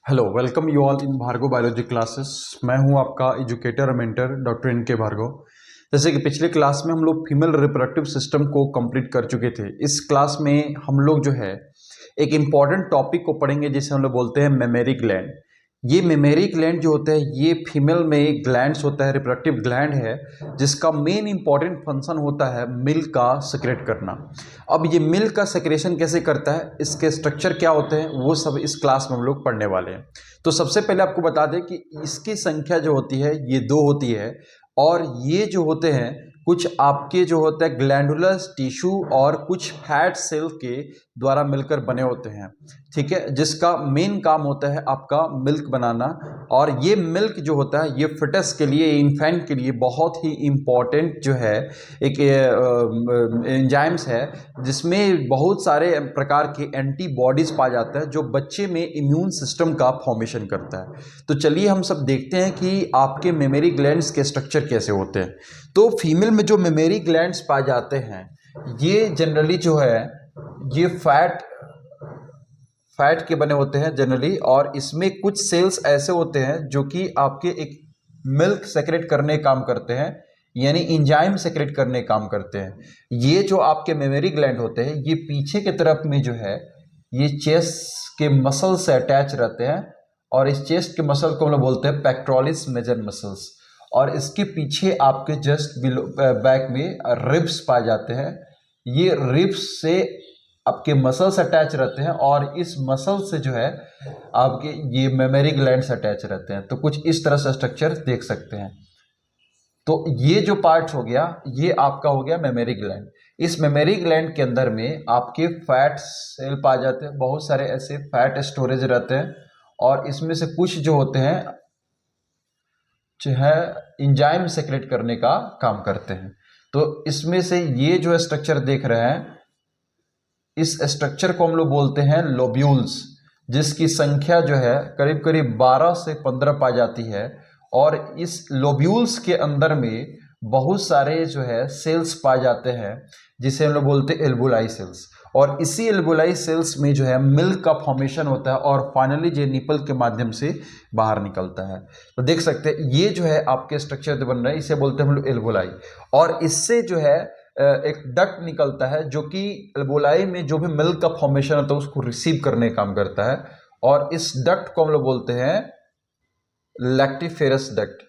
Hello, welcome you all in Bhargav biology classes. मैं हूं आपका एजुकेटर और मेंटर डॉक्टर इनके भार्गव। जैसे कि पिछले क्लास में हम लोग फीमेल रिप्रोडक्टिव सिस्टम को कंप्लीट कर चुके थे। इस क्लास में हम लोग जो है एक इम्पॉर्टेंट टॉपिक को पढ़ेंगे जिसे हम लोग बोलते हैं मेमेरी ग्लैंड। ये मेमेरी ग्लैंड जो होता है ये फीमेल में ग्लैंड्स होता है, रिप्रोडक्टिव ग्लैंड है, जिसका मेन इंपॉर्टेंट फंक्शन होता है मिल्क का सेक्रेट करना। अब ये मिल्क का सेक्रेशन कैसे करता है, इसके स्ट्रक्चर क्या होते हैं, वो सब इस क्लास में हम लोग पढ़ने वाले हैं। तो सबसे पहले आपको बता दें कि इसकी संख्या जो होती है ये 2 होती है, और ये जो होते हैं कुछ आपके जो होता है ग्लैंडुलर टिश्यू और कुछ फैट सेल के द्वारा मिलकर बने होते हैं, ठीक है, जिसका मेन काम होता है आपका मिल्क बनाना। और ये मिल्क जो होता है ये फिटस के लिए, इन्फेंट के लिए बहुत ही इम्पॉर्टेंट जो है एक एंजाइम्स है, जिसमें बहुत सारे प्रकार के एंटीबॉडीज पाया जाता है जो बच्चे में इम्यून सिस्टम का फॉर्मेशन करता है। तो चलिए हम सब देखते हैं कि आपके मेमेरी ग्लैंड्स के स्ट्रक्चर कैसे होते हैं। तो फीमेल में जो मेमेरी ग्लैंड्स पाए जाते हैं ये जनरली जो है ये फैट के बने होते हैं जनरली, और इसमें कुछ सेल्स ऐसे होते हैं जो कि आपके एक मिल्क सेक्रेट करने काम करते हैं, यानी एंजाइम सेक्रेट करने काम करते हैं। ये जो आपके मेमेरी ग्लैंड होते हैं ये पीछे की तरफ में जो है ये चेस्ट के मसल से अटैच रहते हैं, और इस चेस्ट के मसल को हम लोग बोलते हैं पेक्टोरलिस मेजर मसल्स। और इसके पीछे आपके जस्ट बिलो बैक में रिब्स पाए जाते हैं। ये रिब्स से आपके मसल्स अटैच रहते हैं, और इस मसल से जो है आपके ये मेमेरी ग्लैंड्स अटैच रहते हैं। तो कुछ इस तरह से स्ट्रक्चर देख सकते हैं। तो ये जो पार्ट हो गया ये आपका हो गया मेमेरी ग्लैंड। इस मेमेरी ग्लैंड के अंदर में आपके फैट सेल पाए जाते हैं, बहुत सारे ऐसे फैट स्टोरेज रहते हैं, और इसमें से कुछ जो होते हैं जो है एंजाइम सेक्रेट करने का काम करते हैं। तो इसमें से ये जो स्ट्रक्चर देख रहे हैं इस स्ट्रक्चर को हम लोग बोलते हैं लोब्यूल्स, जिसकी संख्या जो है करीब करीब 12 से 15 पाई जाती है। और इस लोब्यूल्स के अंदर में बहुत सारे जो है सेल्स पाए जाते हैं जिसे हम लोग बोलते हैं एल्वुलाई सेल्स। और इसी एल्वुलाई सेल्स में जो है मिल्क का फॉर्मेशन होता है, और फाइनली जो निपल के माध्यम से बाहर निकलता है। तो देख सकते हैं ये जो है आपके स्ट्रक्चर बन रहा है, इसे बोलते हैं हम लोग एल्वुलाई। और इससे जो है एक डक्ट निकलता है जो कि एल्वुलाई में जो भी मिल्क का फॉर्मेशन होता है उसको रिसीव करने का काम करता है, और इस डक्ट को हम लोग बोलते हैं लैक्टिफेरस डक्ट।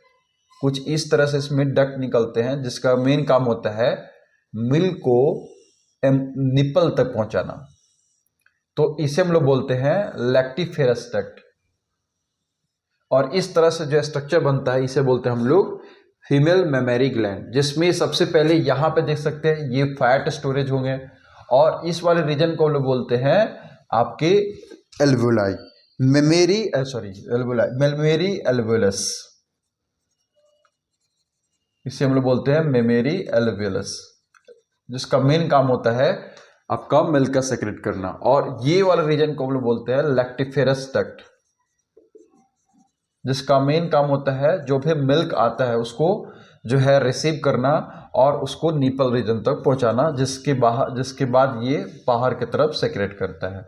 कुछ इस तरह से इसमें डक्ट निकलते हैं जिसका मेन काम होता है मिल्क को निपल तक पहुंचाना। तो इसे हम लोग बोलते हैं लैक्टिफेरस डक्ट। और इस तरह से जो स्ट्रक्चर बनता है इसे बोलते हैं हम लोग फीमेल मेमेरी ग्लैंड, जिसमें सबसे पहले यहां पे देख सकते हैं ये फैट स्टोरेज होंगे, और इस वाले रीजन को हम लोग बोलते हैं आपके एल्वुलाई मेमेरी एल्वुलाई मेमेरी एल्वुलस। इसे हम लोग बोलते हैं मेमेरी एल्वुलस, जिसका मेन काम होता है आपका मिल्क का सेक्रेट करना। और ये वाला रीजन को हम लोग बोलते हैं लैक्टिफेरस डक्ट, जिसका मेन काम होता है जो भी मिल्क आता है उसको जो है रिसीव करना और उसको निपल रीजन तक पहुंचाना, जिसके बाद ये बाहर की तरफ सेक्रेट करता है।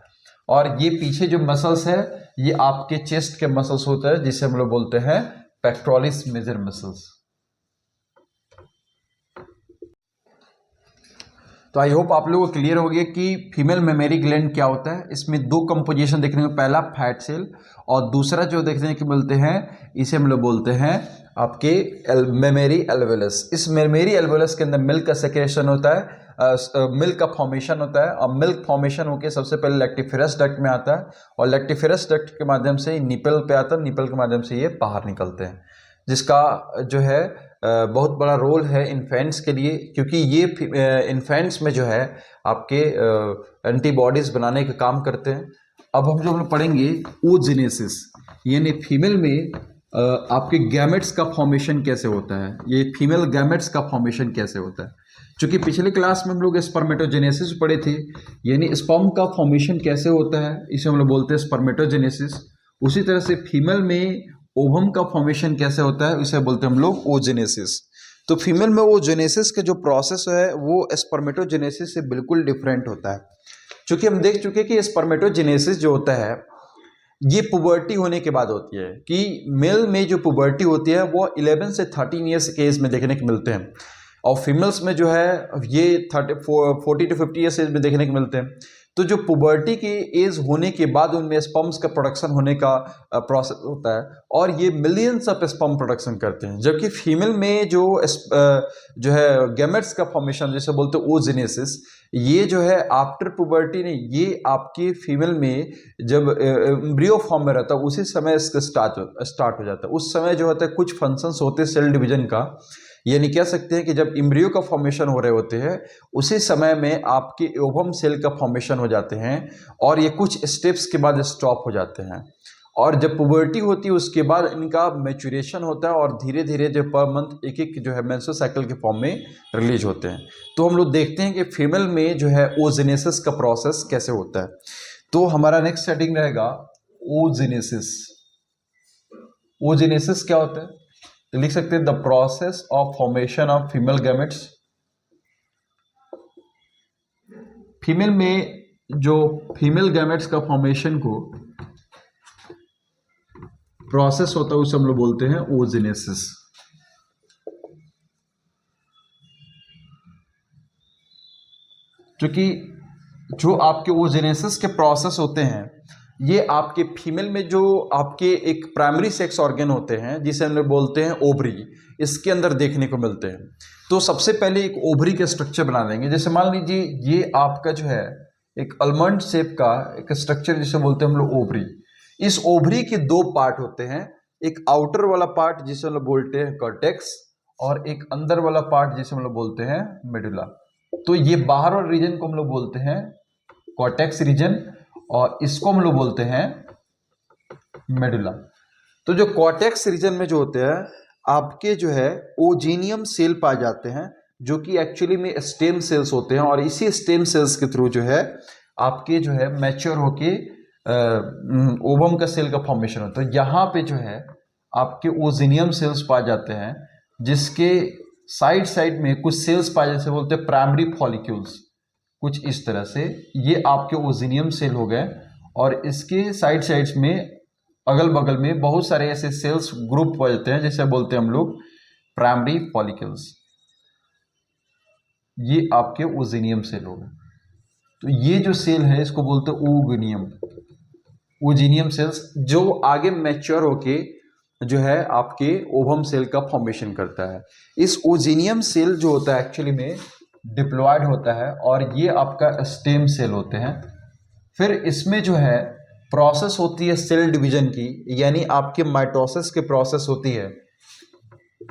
और ये पीछे जो मसल्स है ये आपके चेस्ट के मसल्स होते हैं जिसे हम लोग बोलते हैं पेक्टोरलिस मेजर मसल्स। तो आई होप आप लोगों को क्लियर हो गया कि फीमेल मेमेरी ग्लैंड क्या होता है। इसमें 2 कंपोजिशन देखने को, पहला फैट सेल और दूसरा जो देखने को मिलते हैं इसे हम लोग बोलते हैं आपके मेमेरी एल्वुलस। इस मेमेरी एल्वुलस के अंदर मिल्क का सेक्रेशन होता है, मिल्क का फॉर्मेशन होता है, और मिल्क फॉर्मेशन होकर सबसे पहले लैक्टिफेरस डक्ट में आता है, और लैक्टिफेरस डक्ट के माध्यम से निपल पे आता है, निपल के माध्यम से ये बाहर निकलते हैं, जिसका जो है बहुत बड़ा रोल है इन्फेंट्स के लिए, क्योंकि ये इन्फेंट्स में जो है आपके एंटीबॉडीज बनाने का काम करते हैं। अब हम जो पढ़ेंगे oogenesis, यानी फीमेल में आपके गैमेट्स का फॉर्मेशन कैसे होता है, ये फीमेल गैमेट्स का फॉर्मेशन कैसे होता है। चूंकि पिछले क्लास में हम लोग स्पर्मेटोजेनेसिस पढ़े थे, यानी स्पर्म का फॉर्मेशन कैसे होता है, इसे हम लोग बोलते हैं स्पर्मेटोजेनेसिस। उसी तरह से फीमेल में ओवम का फॉर्मेशन कैसे होता है इसे बोलते हैं हम लोग oogenesis। तो फीमेल में oogenesis का जो प्रोसेस है वो स्पर्मेटोजेनेसिस से बिल्कुल डिफरेंट होता है। चूंकि हम देख चुके कि स्पर्मेटोजेनेसिस जो होता है ये पुबर्टी होने के बाद होती है कि मेल में जो पुबर्टी होती है वो 11 से 13 ईयर्स के एज में देखने को मिलते हैं, और फीमेल्स में जो है ये 40 to 50 ईयर्स एज में देखने को मिलते हैं। तो जो पुबर्टी की एज होने के बाद उनमें स्पर्म्स का प्रोडक्शन होने का प्रोसेस होता है, और ये मिलियंस ऑफ स्पर्म प्रोडक्शन करते हैं। जबकि फीमेल में जो है गैमेट्स का फॉर्मेशन जिसे बोलते हैं oogenesis, ये जो है आफ्टर पुबर्टी नहीं, ये आपकी फीमेल में जब एम्ब्रियो फॉर्म में रहता है उसी समय इसका स्टार्ट हो जाता है। उस समय जो होता है कुछ फंक्शंस होते हैं सेल डिवीजन का, यानी कह सकते हैं कि जब एम्ब्रियो का फॉर्मेशन हो रहे होते हैं उसी समय में आपके ओवम सेल का फॉर्मेशन हो जाते हैं, और ये कुछ स्टेप्स के बाद स्टॉप हो जाते हैं। और जब पुबर्टी होती है उसके बाद इनका मैच्योरेशन होता है, और धीरे धीरे जो पर मंथ एक एक जो है मेंस्ट्रुअल साइकिल के फॉर्म में रिलीज होते हैं। तो हम लोग देखते हैं कि फीमेल में जो है oogenesis का प्रोसेस कैसे होता है। तो हमारा नेक्स्ट सेटिंग रहेगा oogenesis। oogenesis क्या होता है, तो लिख सकते हैं the process of formation of female gametes. Female में जो फीमेल गैमेट्स का फॉर्मेशन को प्रोसेस होता है उसे हम लोग बोलते हैं oogenesis। क्योंकि जो आपके oogenesis के प्रोसेस होते हैं ये आपके फीमेल में जो आपके एक प्राइमरी सेक्स ऑर्गन होते हैं जिसे हम लोग बोलते हैं ओवरी, इसके अंदर देखने को मिलते हैं। तो सबसे पहले एक ओवरी का स्ट्रक्चर बना देंगे। जैसे मान लीजिए ये आपका जो है एक अलमंड शेप का एक स्ट्रक्चर जिसे बोलते हैं हम लोग ओवरी। इस ओवरी के दो पार्ट होते हैं, एक आउटर वाला पार्ट जिसे हम लोग बोलते हैं कॉर्टेक्स, और एक अंदर वाला पार्ट जिसे हम लोग बोलते हैं मेडुला। तो ये बाहर वाले रीजन को हम लोग बोलते हैं कॉर्टेक्स रीजन, और इसको हम लोग बोलते हैं मेडुला। तो जो कॉर्टेक्स रीजन में जो होते हैं आपके जो है ओजेनियम सेल पाए जाते हैं, जो कि एक्चुअली में स्टेम सेल्स होते हैं, और इसी स्टेम सेल्स के थ्रू जो है आपके जो है मैच्योर होके ओवम का सेल का फॉर्मेशन होता है। यहाँ पे जो है आपके ओजेनियम सेल्स पाए जाते हैं, जिसके साइड साइड में कुछ सेल्स पाए जाते हैं, बोलते हैं प्राइमरी फॉलिक्यूल्स। कुछ इस तरह से ये आपके ओजेनियम सेल हो गए, और इसके साइड साइड्स में अगल बगल में बहुत सारे ऐसे सेल्स ग्रुप हो जाते हैं जिसे बोलते हैं हम लोग प्राइमरी फॉलिकल्स। ये आपके ओजेनियम सेल हो गए। तो ये जो सेल है इसको बोलते हैं ओजेनियम सेल्स, जो आगे मैच्योर होके जो है आपके ओवम सेल का फॉर्मेशन करता है। इस ओजेनियम सेल जो होता है एक्चुअली में डिप्लॉयड होता है, और ये आपका स्टेम सेल होते हैं। फिर इसमें जो है प्रोसेस होती है सेल डिवीजन की, यानी आपके माइटोसिस की प्रोसेस होती है,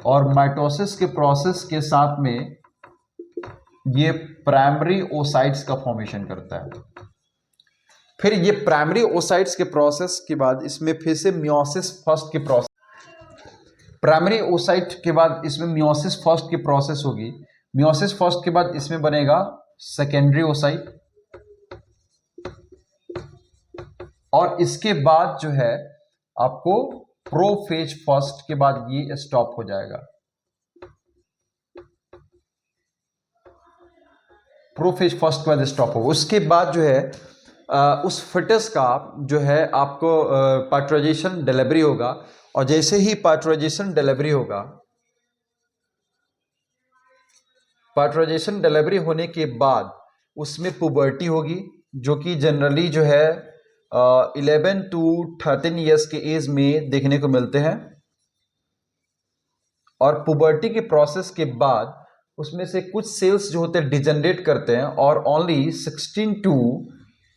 और माइटोसिस के प्रोसेस के साथ में ये प्राइमरी ओसाइट्स का फॉर्मेशन करता है। फिर ये प्राइमरी ओसाइट्स के प्रोसेस के बाद इसमें फिर से मियोसिस फर्स्ट के प्रोसेस, प्राइमरी ओसाइट के बाद इसमें मियोसिस फर्स्ट की प्रोसेस होगी। मियोसिस फर्स्ट के बाद इसमें बनेगा सेकेंडरी ओसाइट, और इसके बाद जो है आपको प्रोफेज फर्स्ट के बाद ये स्टॉप हो जाएगा। प्रोफेज फर्स्ट के बाद स्टॉप होगा। उसके बाद जो है उस फिटस का जो है आपको पार्टराइजेशन डिलीवरी होगा, और जैसे ही पार्टराइजेशन डिलीवरी होगा, पार्टराइजेशन डिलीवरी होने के बाद उसमें पुबर्टी होगी, जो कि जनरली जो है 11 to 13 ईयर्स के एज में देखने को मिलते हैं। और पुबर्टी के प्रोसेस के बाद उसमें से कुछ सेल्स जो होते हैं डिजनरेट करते हैं, और ओनली 16 to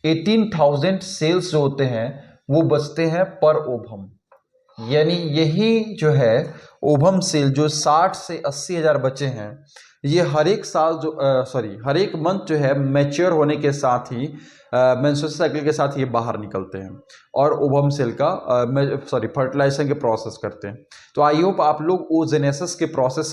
18,000 सेल्स जो होते हैं वो बचते हैं पर ओवम। यानी यही जो है ओवम सेल जो 60 से 80 हजार बचे हैं, ये हर एक साल जो हर एक मंथ जो है मैच्योर होने के साथ ही मेंस्ट्रुअल साइकिल के साथ ये बाहर निकलते हैं और ओवम सेल का फर्टिलाइजेशन के प्रोसेस करते हैं। तो आई होप आप लोग oogenesis के प्रोसेस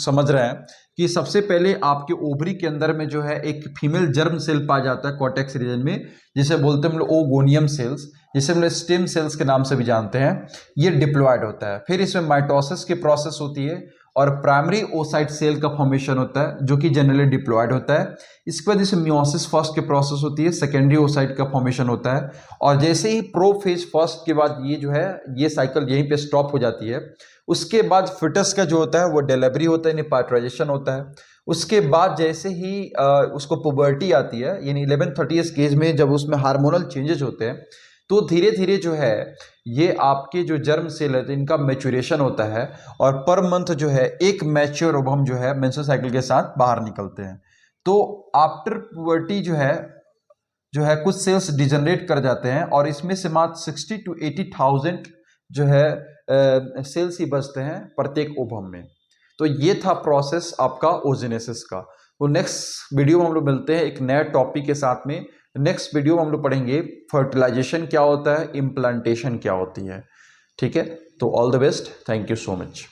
समझ रहे हैं कि सबसे पहले आपके ओवरी के अंदर में जो है एक फीमेल जर्म सेल पाया जाता है कॉर्टेक्स रीजन में, जिसे बोलते हैं हम लोग ओगोनियम सेल्स, जिसे हम लोग स्टेम सेल्स के नाम से भी जानते हैं। ये डिप्लॉयड होता है। फिर इसमें माइटोसिस की प्रोसेस होती है, और प्राइमरी ओसाइट सेल का फॉर्मेशन होता है जो कि जनरली डिप्लॉयड होता है। इसके बाद जैसे मियोसिस फर्स्ट की प्रोसेस होती है, सेकेंडरी ओसाइट का फॉर्मेशन होता है, और जैसे ही प्रोफेज फर्स्ट के बाद ये जो है ये साइकिल यहीं पे स्टॉप हो जाती है। उसके बाद फिटस का जो होता है वो डिलीवरी होता है, यानी पार्टराइजेशन होता है। उसके बाद जैसे ही उसको पुबर्टी आती है, यानी 11-30 एज में जब उसमें हार्मोनल चेंजेस होते हैं, तो धीरे धीरे जो है ये आपके जो जर्म सेल है इनका मैच्योरेशन होता है, और पर मंथ जो है एक मैच्योर ओवम जो है मेंस्ट्रुअल साइकिल के साथ बाहर निकलते हैं। तो आफ्टर पुबर्टी जो है कुछ सेल्स डिजनरेट कर जाते हैं, और इसमें से मात्र 60 to 80,000 जो है सेल्स ही बचते हैं प्रत्येक ओवम में। तो ये था प्रोसेस आपका ओजेनेसिस का। तो नेक्स्ट वीडियो में हम लोग मिलते हैं एक नए टॉपिक के साथ में। नेक्स्ट वीडियो में हम लोग पढ़ेंगे फर्टिलाइजेशन क्या होता है, इम्प्लांटेशन क्या होती है। ठीक है, तो all the best, thank you so much.